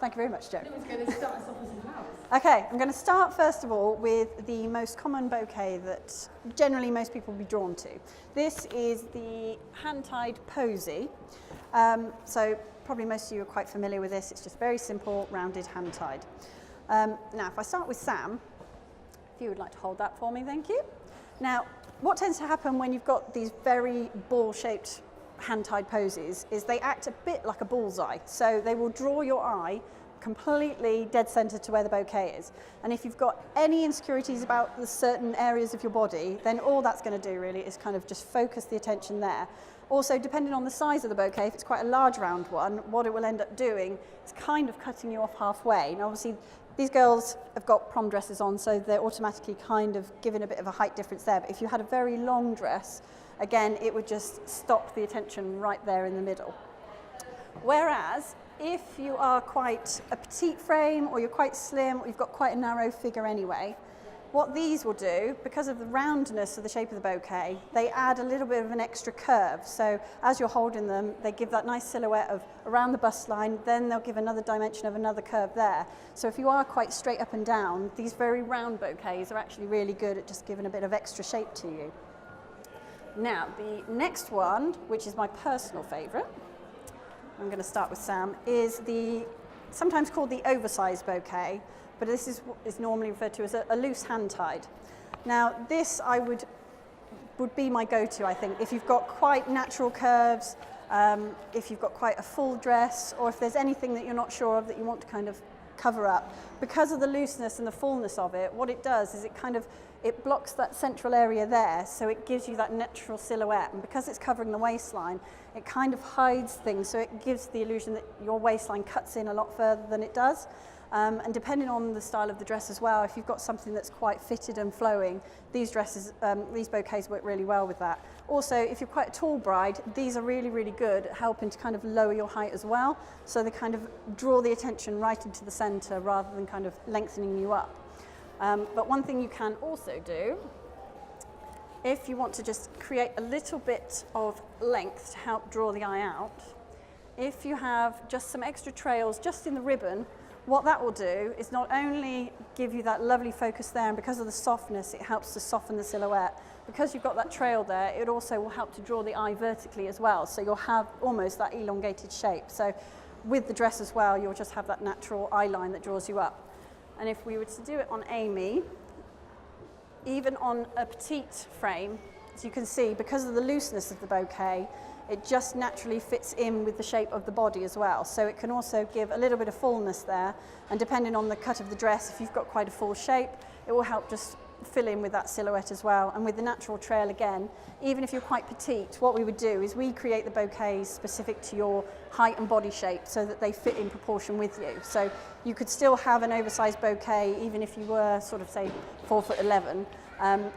Thank you very much, Jo. Who's going to start us off with some flowers? Okay, I'm going to start first of all with the most common bouquet that generally most people will be drawn to. This is the hand-tied posy. So probably most of you are quite familiar with this. It's just very simple, rounded, hand-tied. Now, if I start with Sam, if you would like to hold that for me, thank you. Now, what tends to happen when you've got these very ball-shaped hand-tied posies is they act a bit like a bullseye. So they will draw your eye completely dead center to where the bouquet is. And if you've got any insecurities about the certain areas of your body, then all that's going to do really is kind of just focus the attention there. Also, depending on the size of the bouquet, if it's quite a large round one, what it will end up doing is kind of cutting you off halfway. Now, obviously, these girls have got prom dresses on, so they're automatically kind of giving a bit of a height difference there. But if you had a very long dress, again, it would just stop the attention right there in the middle. Whereas, if you are quite a petite frame, or you're quite slim, or you've got quite a narrow figure anyway, what these will do, because of the roundness of the shape of the bouquet, they add a little bit of an extra curve. So as you're holding them, they give that nice silhouette of around the bust line, then they'll give another dimension of another curve there. So if you are quite straight up and down, these very round bouquets are actually really good at just giving a bit of extra shape to you. Now, the next one, which is my personal favourite, I'm going to start with Sam, is the sometimes called the oversized bouquet, but this is what is normally referred to as a loose hand-tied. Now, this would be my go-to, I think, if you've got quite natural curves, if you've got quite a full dress, or if there's anything that you're not sure of that you want to kind of cover up. Because of the looseness and the fullness of it, what it does is it blocks that central area there, so it gives you that natural silhouette. And because it's covering the waistline, it kind of hides things, so it gives the illusion that your waistline cuts in a lot further than it does. And depending on the style of the dress as well, if you've got something that's quite fitted and flowing, these bouquets work really well with that. Also, if you're quite a tall bride, these are really, really good at helping to kind of lower your height as well. So they kind of draw the attention right into the center rather than kind of lengthening you up. But one thing you can also do, if you want to just create a little bit of length to help draw the eye out, if you have just some extra trails just in the ribbon, what that will do is not only give you that lovely focus there, and because of the softness, it helps to soften the silhouette. Because you've got that trail there, it also will help to draw the eye vertically as well. So you'll have almost that elongated shape. So with the dress as well, you'll just have that natural eye line that draws you up. And if we were to do it on Amy, even on a petite frame, as you can see, because of the looseness of the bouquet, it just naturally fits in with the shape of the body as well. So it can also give a little bit of fullness there. And depending on the cut of the dress, if you've got quite a full shape, it will help just fill in with that silhouette as well. And with the natural trail again, even if you're quite petite, what we would do is we create the bouquets specific to your height and body shape so that they fit in proportion with you. So you could still have an oversized bouquet even if you were sort of, say, 4'11",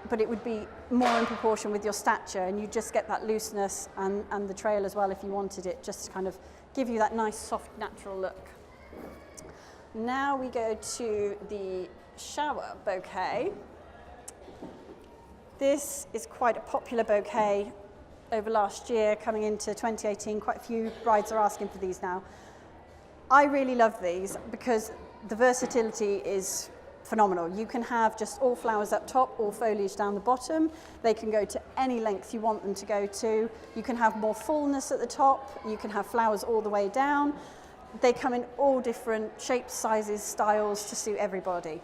but it would be more in proportion with your stature, and you just get that looseness and the trail as well if you wanted it, just to kind of give you that nice, soft, natural look. Now we go to the shower bouquet. This is quite a popular bouquet over last year, coming into 2018. Quite a few brides are asking for these now. I really love these because the versatility is phenomenal. You can have just all flowers up top, all foliage down the bottom. They can go to any length you want them to go to. You can have more fullness at the top. You can have flowers all the way down. They come in all different shapes, sizes, styles to suit everybody.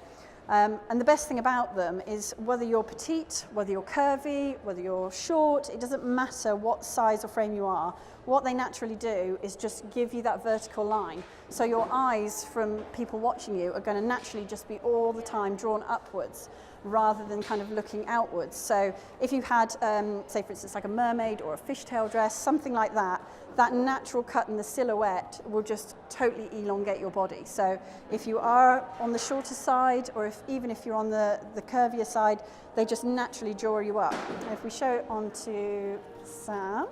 And the best thing about them is whether you're petite, whether you're curvy, whether you're short, it doesn't matter what size or frame you are. What they naturally do is just give you that vertical line. So your eyes from people watching you are going to naturally just be all the time drawn upwards rather than kind of looking outwards. So if you had, say for instance, like a mermaid or a fishtail dress, something like that, that natural cut in the silhouette will just totally elongate your body. So if you are on the shorter side, or even if you're on the curvier side, they just naturally draw you up. And if we show it onto Sam,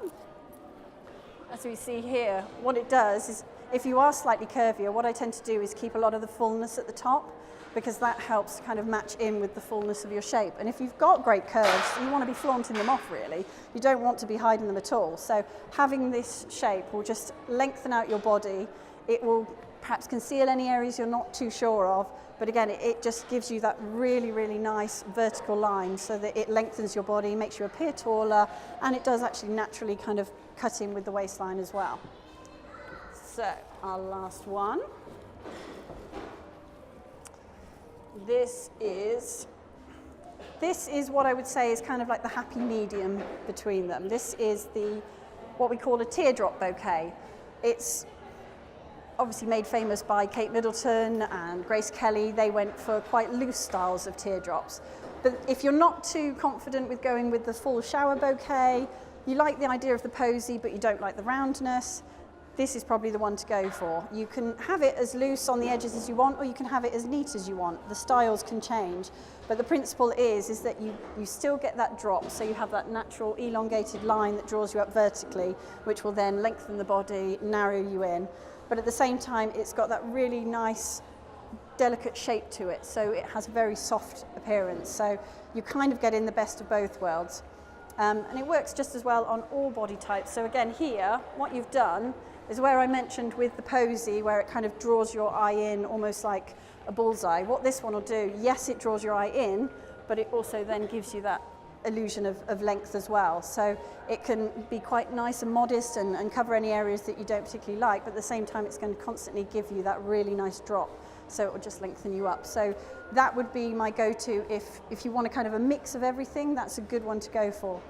as we see here, what it does is, if you are slightly curvier, what I tend to do is keep a lot of the fullness at the top, because that helps kind of match in with the fullness of your shape. And if you've got great curves, you want to be flaunting them off really. You don't want to be hiding them at all. So having this shape will just lengthen out your body. It will perhaps conceal any areas you're not too sure of, but again, it just gives you that really, really nice vertical line so that it lengthens your body, makes you appear taller, and it does actually naturally kind of cut in with the waistline as well. So, our last one. This is what I would say is kind of like the happy medium between them. This is what we call a teardrop bouquet. It's obviously made famous by Kate Middleton and Grace Kelly. They went for quite loose styles of teardrops. But if you're not too confident with going with the full shower bouquet, you like the idea of the posy but you don't like the roundness, this is probably the one to go for. You can have it as loose on the edges as you want, or you can have it as neat as you want. The styles can change, but the principle is that you still get that drop, so you have that natural elongated line that draws you up vertically, which will then lengthen the body, narrow you in. But at the same time, it's got that really nice, delicate shape to it, so it has a very soft appearance. So you kind of get in the best of both worlds. And it works just as well on all body types. So again, here, what you've done is where I mentioned with the posy, where it kind of draws your eye in almost like a bullseye. What this one will do, yes, it draws your eye in, but it also then gives you that illusion of length as well. So it can be quite nice and modest and cover any areas that you don't particularly like, but at the same time it's going to constantly give you that really nice drop, so it will just lengthen you up. So that would be my go-to if you want a kind of a mix of everything. That's a good one to go for.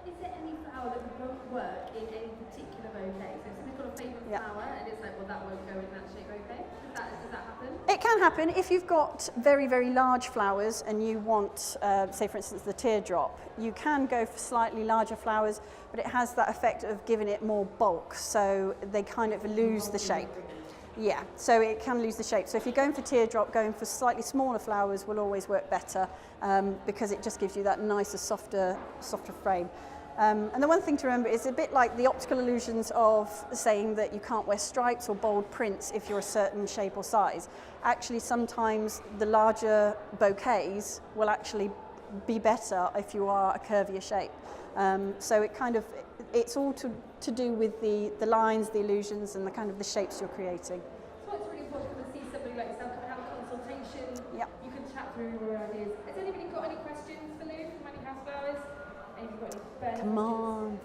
Is there any flower that won't work in any particular bouquet? So if somebody's got a favourite flower and it's like, well, that won't go in that shape bouquet, does that happen? It can happen. If you've got very, very large flowers and you want, say for instance, the teardrop, you can go for slightly larger flowers, but it has that effect of giving it more bulk, so they kind of lose the shape. Yeah, so it can lose the shape. So if you're going for teardrop, going for slightly smaller flowers will always work better because it just gives you that nicer, softer frame. And the one thing to remember is a bit like the optical illusions of saying that you can't wear stripes or bold prints if you're a certain shape or size. Actually, sometimes the larger bouquets will actually be better if you are a curvier shape. So it's all to do with the lines, the illusions, and the kind of the shapes you're creating. So it's really important to see somebody like yourself and have a consultation. Yep. You can chat through your ideas. Has anybody got any questions for Lou from Wendy House Flowers? Anybody got any further Come questions? on,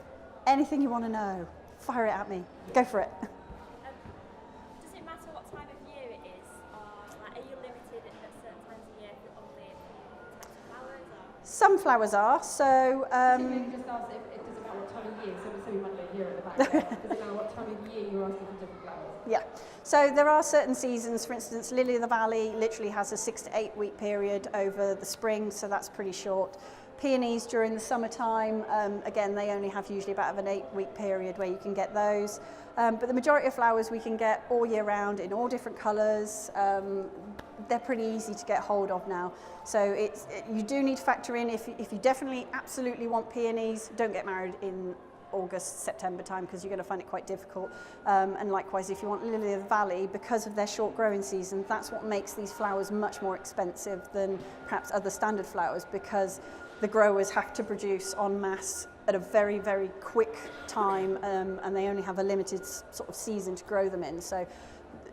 anything you want to know, fire it at me. Go for it. Does it matter what time of year it is, or like, are you limited at certain times of year for only types of flowers? Or? Some flowers are, so Maybe just ask if it doesn't matter what time of year, so we might not hear at the back. Does it matter what time of year you're asking for different flowers? yeah. So there are certain seasons, for instance, Lily of the Valley literally has a 6 to 8 week period over the spring, so that's pretty short. Peonies during the summertime, again, they only have usually about an 8 week period where you can get those. But the majority of flowers we can get all year round in all different colours. They're pretty easy to get hold of now. So you do need to factor in, if you definitely absolutely want peonies, don't get married in August, September time, because you're going to find it quite difficult. And likewise, if you want Lily of the Valley, because of their short growing season, that's what makes these flowers much more expensive than perhaps other standard flowers, because the growers have to produce en masse at a very, very quick time, and they only have a limited sort of season to grow them in. So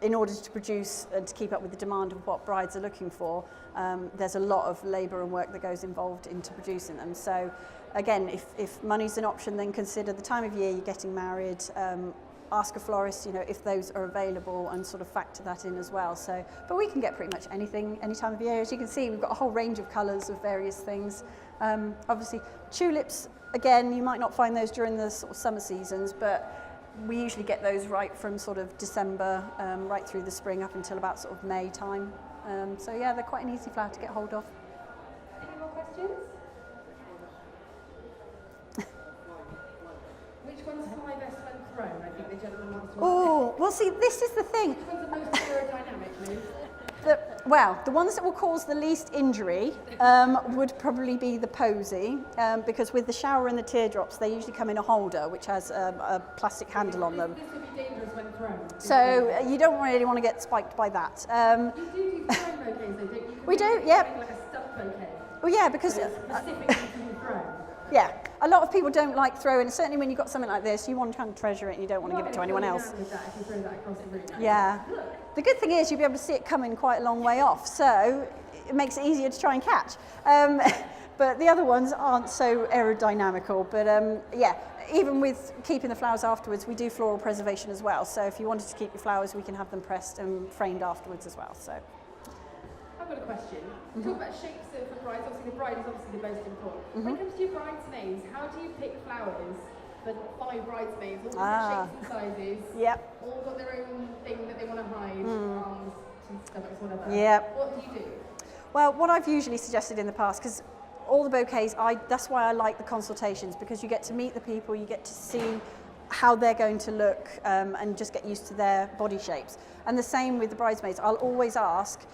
in order to produce and to keep up with the demand of what brides are looking for, there's a lot of labour and work that goes involved into producing them. So again, if money's an option, then consider the time of year you're getting married. Ask a florist, if those are available, and sort of factor that in as well. So, but we can get pretty much anything, any time of year. As you can see, we've got a whole range of colours of various things. Obviously, tulips, again, you might not find those during the sort of summer seasons, but we usually get those right from sort of December, right through the spring up until about sort of May time. So yeah, they're quite an easy flower to get hold of. Any more questions? Which one's fly best when thrown? I think the gentleman wants to ask. Oh, well, see, this is the thing. Which one's the most aerodynamic, Lou? The ones that will cause the least injury would probably be the posy, because with the shower and the teardrops, they usually come in a holder, which has a plastic handle on them. This could be dangerous when thrown. So you don't really want to get spiked by that. You do thrown bouquets, though, don't you? We do, yeah. Like a stuffed bouquet. Well, yeah, because Specifically to be thrown. yeah. a lot of people don't like throwing, certainly when you've got something like this, you want to kind of treasure it and you don't want to give it to anyone else. With that if you throw that across the room. Yeah. The good thing is you'll be able to see it coming quite a long way off, so it makes it easier to try and catch. But the other ones aren't so aerodynamical. But yeah, even with keeping the flowers afterwards, we do floral preservation as well. So if you wanted to keep your flowers, we can have them pressed and framed afterwards as well. So. I've got a question. Talk about shapes for brides. Obviously, the bride is obviously the most important. When it comes to your bridesmaids, how do you pick flowers for 5 bridesmaids? All different shapes and sizes. Yep. All got their own thing that they want to hide. Arms, stomachs, whatever. Yep. What do you do? Well, what I've usually suggested in the past, because all the bouquets, that's why I like the consultations, because you get to meet the people, you get to see how they're going to look and just get used to their body shapes. And the same with the bridesmaids. I'll always ask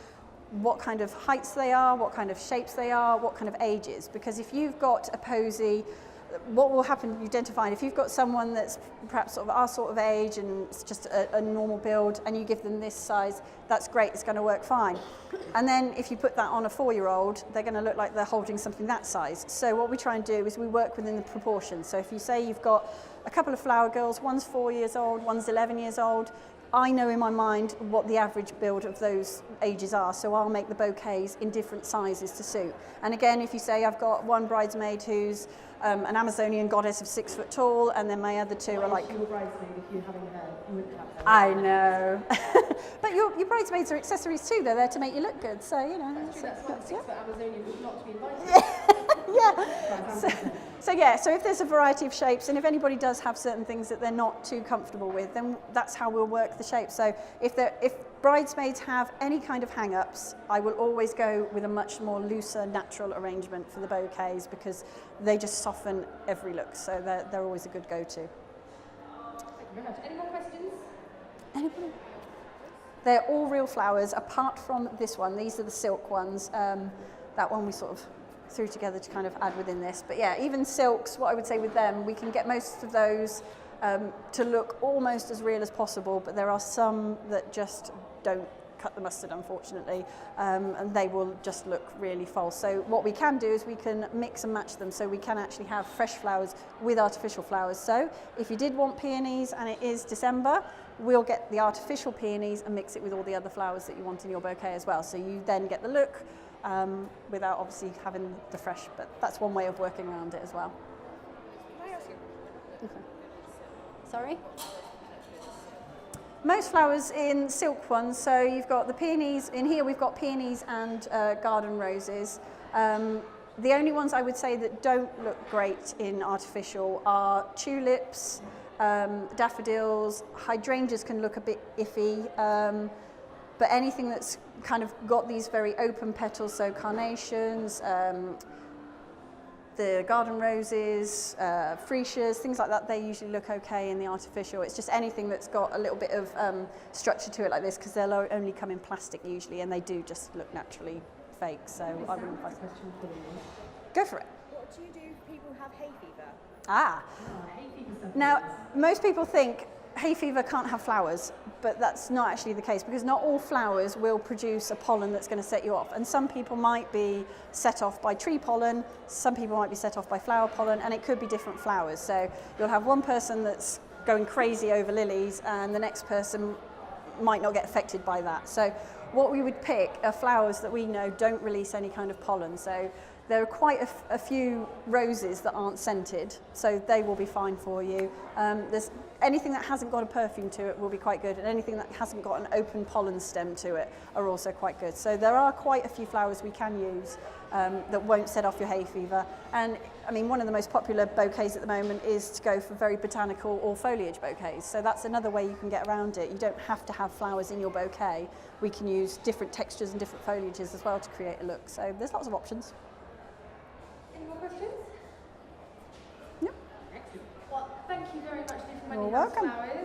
what kind of heights they are, what kind of shapes they are, what kind of ages. Because if you've got a posy, what will happen, you tend to find, if you've got someone that's perhaps sort of our sort of age and it's just a normal build and you give them this size, that's great, it's going to work fine. And then if you put that on a 4-year-old, they're going to look like they're holding something that size. So what we try and do is we work within the proportions. So if you say you've got a couple of flower girls, one's 4 years old, one's 11 years old, I know in my mind what the average build of those ages are, so I'll make the bouquets in different sizes to suit. And again, if you say I've got one bridesmaid who's an Amazonian goddess of 6 foot tall, and then my other 2 are like... Your bridesmaid, if you're having her, you wouldn't have her. I know. But your bridesmaids are accessories too, they're there to make you look good, so, you know. That's true, that's why the 6 foot Amazonian was not to be invited. Yeah. So if there's a variety of shapes, and if anybody does have certain things that they're not too comfortable with, then that's how we'll work the shape. So if bridesmaids have any kind of hang-ups, I will always go with a much more looser, natural arrangement for the bouquets because they just soften every look. So they're always a good go-to. Thank you very much. Any more questions? Anybody? They're all real flowers, apart from this one. These are the silk ones. That one we sort of threw together to kind of add within this. But yeah, even silks, what I would say with them, we can get most of those to look almost as real as possible, but there are some that just don't cut the mustard, unfortunately, and they will just look really false. So what we can do is we can mix and match them, so we can actually have fresh flowers with artificial flowers. So if you did want peonies and it is December, we'll get the artificial peonies and mix it with all the other flowers that you want in your bouquet as well. So you then get the look without obviously having the fresh, but that's one way of working around it as well. Can I ask you? Okay. Sorry? Most flowers in silk ones, so you've got the peonies, in here we've got peonies and garden roses. The only ones I would say that don't look great in artificial are tulips, daffodils, hydrangeas can look a bit iffy, but anything that's kind of got these very open petals, so carnations, the garden roses, freesias, things like that, they usually look okay in the artificial. It's just anything that's got a little bit of structure to it like this, because they'll only come in plastic usually, and they do just look naturally fake, so I wouldn't buy them. Go for it. What do you do if people have hay fever? Hay fever. Now, most people think hay fever can't have flowers, but that's not actually the case, because not all flowers will produce a pollen that's going to set you off. And some people might be set off by tree pollen, some people might be set off by flower pollen, and it could be different flowers. So you'll have one person that's going crazy over lilies, and the next person might not get affected by that. So what we would pick are flowers that we know don't release any kind of pollen. So there are quite a few roses that aren't scented, so they will be fine for you. There's anything that hasn't got a perfume to it will be quite good, and anything that hasn't got an open pollen stem to it are also quite good. So there are quite a few flowers we can use that won't set off your hay fever. And I mean, one of the most popular bouquets at the moment is to go for very botanical or foliage bouquets. So that's another way you can get around it. You don't have to have flowers in your bouquet. We can use different textures and different foliages as well to create a look. So there's lots of options. Any more questions? Yep. Excellent. Well, thank you very much for You're Wendy House welcome. Flowers.